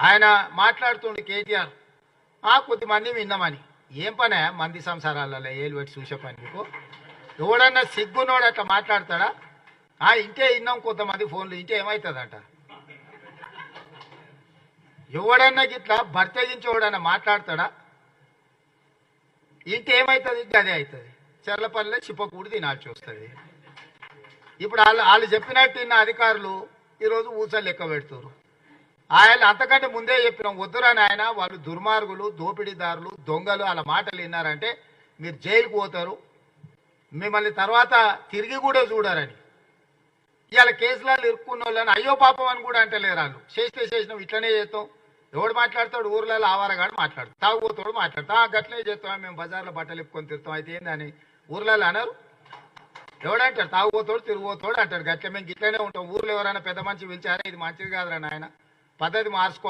ఆయన మాట్లాడుతుండే కేటీఆర్ కొద్దిమంది విన్నామని. ఏం పనే మంది సంసారాలలో ఏలు పెట్టి చూసే పని మీకు? ఎవడన్నా సిగ్గునోడు అట్లా మాట్లాడతాడా? ఇంటే విన్నాం కొంతమంది ఫోన్లు, ఇంటే ఏమవుతుందంట? ఎవడన్నా గిట్లా బర్తగించి ఎవడన్నా మాట్లాడతాడా? ఇంటే ఏమవుతుంది? గదే అవుతుంది. చెర్లపల్లిలో చిప్పకూడి తినాల్సి వస్తుంది. ఇప్పుడు వాళ్ళు చెప్పినట్టు ఇన్న అధికారులు ఈరోజు ఊసలు లెక్క పెడుతున్నారు. ఆయన అంతకంటే ముందే చెప్పినాం, వద్దురని ఆయన వాళ్ళు దుర్మార్గులు, దోపిడీదారులు, దొంగలు, వాళ్ళ మాటలు విన్నారంటే మీరు జైలుకు పోతారు, మిమ్మల్ని తర్వాత తిరిగి కూడా చూడరని. ఇవాళ కేసులలో ఇరుక్కున్న వాళ్ళని అయ్యో పాపం అని కూడా అంటలేరు వాళ్ళు. చేసినాం ఇట్లనే చేస్తాం. ఎవడు మాట్లాడతాడు? ఊర్లలో ఆవారగాడు మాట్లాడు, తాగుపోతాడు మాట్లాడతా గట్లనే చేస్తాం, మేము బజార్లో బట్టలు ఇప్పుకొని తిరుగుతాం. అయితే ఏందని ఊర్లలో అన్నారు? ఎవడంటాడు? తాగుపోతాడు తిరిగిపోతాడు అంటాడు. గట్ల మేము గిట్లనే ఉంటాం. ఊర్లో ఎవరైనా పెద్ద మనిషి పిలిచారా ఇది మంచిది కాదురా నాయన, పద్ధతి మార్చుకో